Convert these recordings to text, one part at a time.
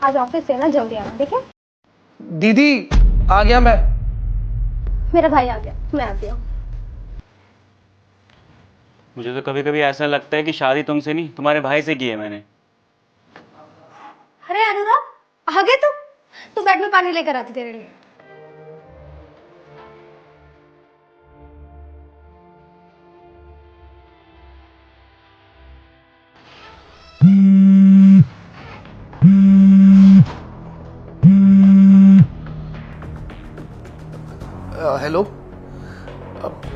आज ऑफिस से ना जल्दी आना, ठीक है? दीदी आ गया मैं। मेरा भाई आ गया, मैं आती हूँ। मुझे तो कभी कभी ऐसा लगता है कि शादी तुमसे नहीं तुम्हारे भाई से की है मैंने। अरे अनुराग, आ गए तुम? तू बैठ, में पानी लेकर आती तेरे लिए। हेलो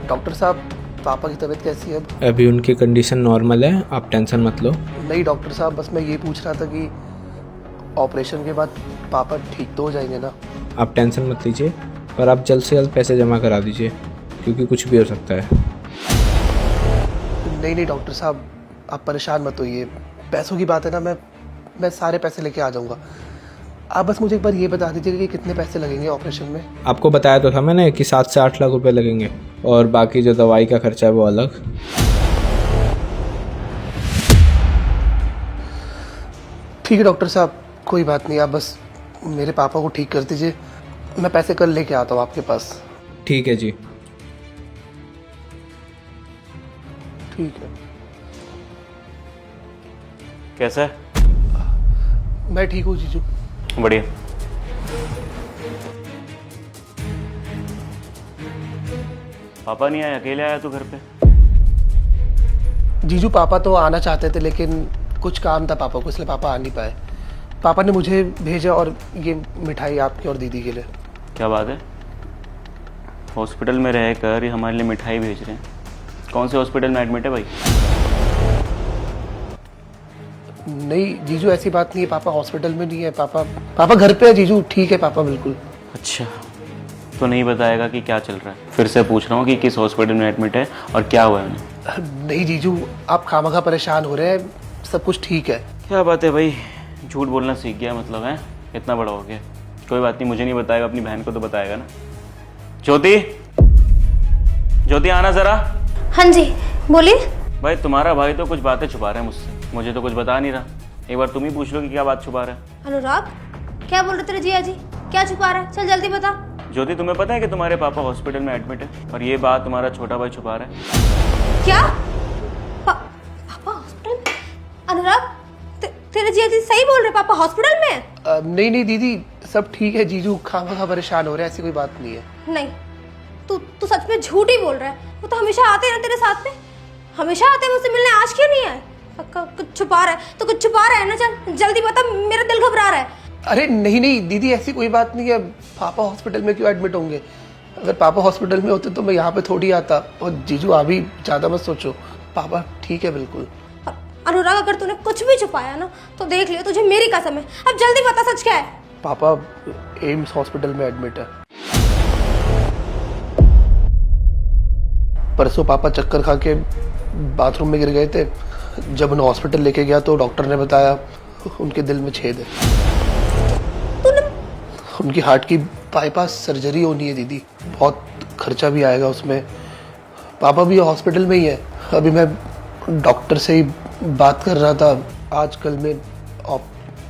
डॉक्टर साहब, पापा की तबीयत कैसी है? अभी उनकी कंडीशन नॉर्मल है, आप टेंशन मत लो। नहीं डॉक्टर साहब, बस मैं ये पूछ रहा था कि ऑपरेशन के बाद पापा ठीक तो हो जाएंगे ना? आप टेंशन मत लीजिए, पर आप जल्द से जल्द पैसे जमा करा दीजिए, क्योंकि कुछ भी हो सकता है। नहीं डॉक्टर साहब, आप परेशान मत होइए। पैसों की बात है ना, मैं सारे पैसे लेके आ जाऊंगा। आप बस मुझे एक बार ये बता दीजिए कि कितने पैसे लगेंगे ऑपरेशन में। आपको बताया तो था मैंने कि 7 से 8 लाख रुपए लगेंगे, और बाकी जो दवाई का खर्चा है वो अलग। ठीक है डॉक्टर साहब, कोई बात नहीं, आप बस मेरे पापा को ठीक कर दीजिए। मैं पैसे कल लेके आता हूँ आपके पास। ठीक है जी। ठीक है। कैसा है? मैं ठीक हूँ जीजू। बढ़िया। पापा नहीं आए, अकेले आया तू घर पे? जीजू पापा तो आना चाहते थे, लेकिन कुछ काम था पापा को, इसलिए पापा आ नहीं पाए। पापा ने मुझे भेजा और ये मिठाई आपके और दीदी के लिए। क्या बात है, हॉस्पिटल में रहकर ये हमारे लिए मिठाई भेज रहे हैं? कौन से हॉस्पिटल में एडमिट है भाई? नहीं जीजू, ऐसी बात नहीं है, पापा हॉस्पिटल में नहीं है। पापा घर पे है जीजू, ठीक है पापा बिल्कुल। अच्छा, तो नहीं बताएगा कि क्या चल रहा है? फिर से पूछ रहा हूँ कि किस हॉस्पिटल में एडमिट है और क्या हुआ है उन्हें। नहीं जीजू, आप खामखा परेशान हो रहे हैं, सब कुछ ठीक है। क्या बात है भाई, झूठ बोलना सीख गया मतलब है? इतना बड़ा हो गया। कोई बात नहीं, मुझे नहीं बताएगा, अपनी बहन को तो बताएगा ना। ज्योति, ज्योति आना जरा। हाँ जी, बोलिए। भाई तुम्हारा भाई तो कुछ बातें छुपा रहा है मुझसे, मुझे तो कुछ बता नहीं रहा। एक बार तुम ही पूछ लो कि क्या बात छुपा रहा है। अनुराग, क्या बोल रहे तेरे जिया जी? क्या छुपा रहा है? चल जल्दी बता। ज्योति, तुम्हें पता है कि तुम्हारे पापा हॉस्पिटल में एडमिट है और ये बात तुम्हारा छोटा भाई छुपा रहा है? क्या? पापा हॉस्पिटल में? अनुराग, तेरे जिया जी सही बोल रहे, पापा हॉस्पिटल में है? नहीं दीदी, सब ठीक है जीजू, खामखा परेशान हो रहे हैं, ऐसी कोई बात नहीं है। नहीं, तू सच में झूठ ही बोल रहा है। वो तो हमेशा आते हैं ना तेरे साथ में, हमेशा आते हैं मुझसे मिलने, आज क्यों नहीं आए? पक्का कुछ छुपा रहा है, तो कुछ छुपा रहा है ना। चल जल्दी बता, मेरा दिल घबरा रहा है। अरे नहीं दीदी, ऐसी कोई बात नहीं है। पापा हॉस्पिटल में क्यों एडमिट होंगे? अगर पापा हॉस्पिटल में होते तो मैं यहाँ पे थोड़ी आता। और जीजू अभी ज्यादा मत सोचो, पापा ठीक है बिल्कुल। अनुराग, अगर तूने कुछ भी छुपाया ना तो देख लियो, तुझे मेरी कसम है। अब जल्दी बता, सच क्या है? पापा एम्स हॉस्पिटल में एडमिट है। परसों पापा चक्कर खा के बाथरूम में गिर गए थे। जब उन्हें हॉस्पिटल लेके गया तो डॉक्टर ने बताया उनके दिल में छेद है। उनकी हार्ट की बाईपास सर्जरी होनी है दीदी, बहुत खर्चा भी आएगा उसमें। पापा भी हॉस्पिटल में ही है। अभी मैं डॉक्टर से ही बात कर रहा था, आजकल में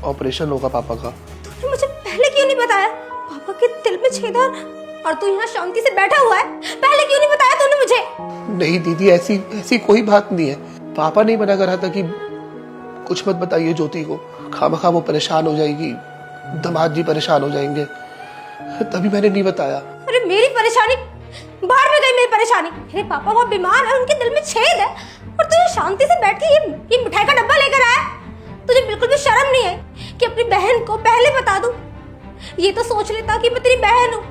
ऑपरेशन होगा पापा का। तूने मुझे पहले क्यों नहीं बताया? पापा के दिल में छेद है और तू यहाँ शांति से बैठा हुआ है, पहले क्यों नहीं बताया तूने मुझे? नहीं दीदी, ऐसी कोई बात नहीं है। पापा नहीं मना कर रहा था कि कुछ मत बताइए ज्योति को, खामखा वो परेशान हो जाएगी, दामाद जी परेशान हो जाएंगे, तभी मैंने नहीं बताया। अरे मेरी परेशानी बाहर में गई, मेरी परेशानी। मेरे पापा बहुत बीमार है, उनके दिल में छेद है और तू ये शांति से बैठ के ये मिठाई का डब्बा लेकर आया। तुझे बिल्कुल भी शर्म नहीं है कि अपनी बहन को पहले बता दूं? ये तो सोच लेता कि मैं तेरी बहन हूँ।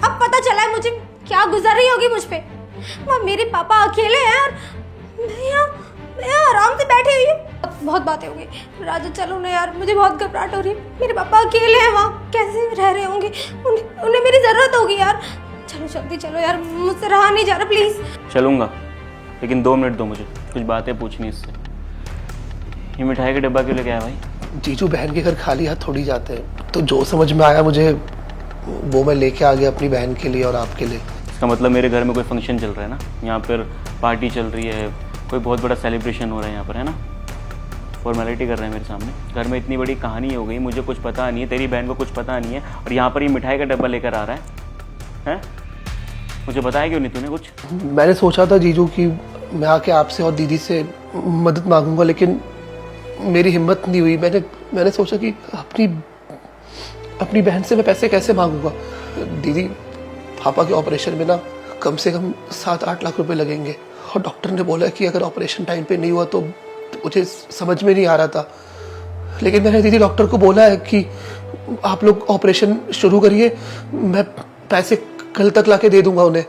अब पता चला है मुझे क्या गुजर रही होगी मुझ पे। वहाँ मेरे पापा अकेले हैं और मैं यहाँ आराम से बैठी हुई हूँ। बहुत बातें हो गई, राजू चलो ना यार, मुझे बहुत घबराहट हो रही है। मेरे पापा अकेले हैं वहाँ, कैसे रह रहे होंगे? उन्हें मेरी जरूरत होगी यार। चलो जल्दी चलो यार, मुझसे रहा नहीं जा रहा, प्लीज। चलूंगा, लेकिन 2 मिनट दो मुझे, कुछ बातें पूछनी इससे। ये मिठाई का डब्बा क्यों लेके आया भाई? जीजू बहन के घर खाली हाथ थोड़ी जाते हैं, तो जो समझ में आया मुझे वो मैं लेके आ गया अपनी बहन के लिए और आपके लिए। इसका मतलब मेरे घर में कोई फंक्शन चल रहा है ना, यहाँ पर पार्टी चल रही है, कोई बहुत बड़ा सेलिब्रेशन हो रहा है यहाँ पर, है ना? फॉर्मेलिटी कर रहे हैं मेरे सामने। घर में इतनी बड़ी कहानी हो गई, मुझे कुछ पता नहीं है, तेरी बहन को कुछ पता नहीं है, और यहाँ पर ये मिठाई का डब्बा लेकर आ रहा है? मुझे बताया क्यों नहीं तूने कुछ? मैंने सोचा था जीजू कि मैं आके आपसे और दीदी से मदद मांगूंगा, लेकिन मेरी हिम्मत नहीं हुई। मैंने सोचा कि अपनी बहन से मैं पैसे कैसे मांगूंगा। दीदी, पापा के ऑपरेशन में ना कम से कम 7-8 लाख रुपए लगेंगे, और डॉक्टर ने बोला कि अगर ऑपरेशन टाइम पे नहीं हुआ तो मुझे समझ में नहीं आ रहा था। लेकिन मैंने दीदी डॉक्टर को बोला है कि आप लोग ऑपरेशन शुरू करिए, मैं पैसे कल तक लाके दे दूंगा उन्हें।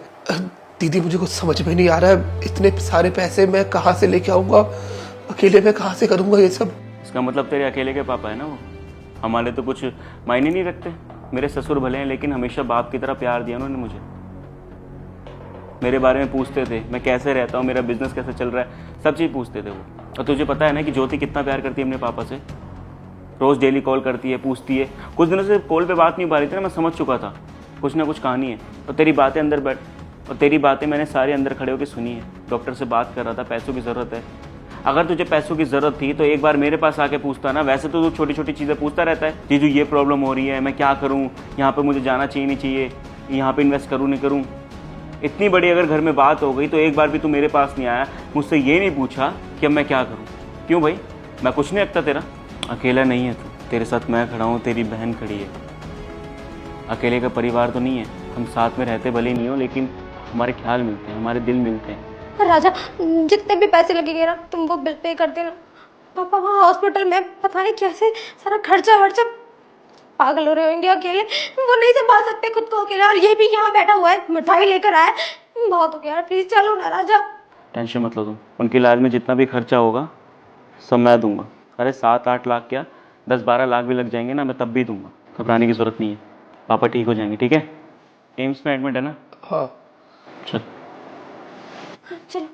दीदी, मुझे कुछ समझ में नहीं आ रहा है, इतने सारे पैसे मैं कहाँ से लेके आऊँगा, अकेले मैं कहाँ से करूँगा ये सब। इसका मतलब तेरे अकेले के पापा है ना वो? हमारे तो कुछ मायने नहीं रखते। मेरे ससुर भले हैं, लेकिन हमेशा बाप की तरह प्यार दिया उन्होंने मुझे। मेरे बारे में पूछते थे, मैं कैसे रहता हूँ, मेरा बिजनेस कैसे चल रहा है, सब चीज़ पूछते थे वो। और तुझे पता है ना कि ज्योति कितना प्यार करती है अपने पापा से। रोज़ डेली कॉल करती है, पूछती है। कुछ दिनों से कॉल पे बात नहीं पा रही थी ना, मैं समझ चुका था कुछ ना कुछ कहानी है। और तेरी बातें अंदर बैठ, और तेरी बातें मैंने सारे अंदर खड़े होकर सुनी है। डॉक्टर से बात कर रहा था, पैसों की ज़रूरत है। अगर तुझे पैसों की ज़रूरत थी तो एक बार मेरे पास आके पूछता ना। वैसे तो तू छोटी छोटी चीज़ें पूछता रहता है, जीजू ये प्रॉब्लम हो रही है, मैं क्या करूँ, यहाँ पे मुझे जाना चाहिए नहीं चाहिए, यहाँ पे इन्वेस्ट करूँ नहीं करूँ। इतनी बड़ी अगर घर में बात हो गई तो एक बार भी तू मेरे पास नहीं आया, मुझसे ये नहीं पूछा कि अब मैं क्या करूँ। क्यों भाई, मैं कुछ नहीं रखता तेरा? अकेला नहीं है तू, तेरे साथ मैं खड़ा हूँ, तेरी बहन खड़ी है। अकेले का परिवार तो नहीं है, हम साथ में रहते भले नहीं हो, लेकिन हमारे ख्याल मिलते हैं, हमारे दिल मिलते हैं। राजा, जितने भी पैसे लगेंगे ना तुम वो बिल पे कर देना। पापा वहाँ हॉस्पिटल में पता नहीं कैसे सारा खर्चा वर्चा, पागल हो रहे होंगे अकेले, वो नहीं संभाल सकते खुद को अकेले। और ये भी यहाँ बैठा हुआ है, मिठाई लेकर आया। बहुत हो गया, प्लीज चलो ना राजा। टेंशन मत लो तुम, उनके इलाज में जितना भी खर्चा होगा सब मैं दूंगा। अरे 7-8 लाख क्या, 10-12 लाख भी लग जाएंगे ना, मैं तब भी दूंगा। घबराने की ज़रूरत नहीं है, पापा ठीक हो जाएंगे। ठीक है? एम्स में एडमिट है ना? हाँ। चल। चलो।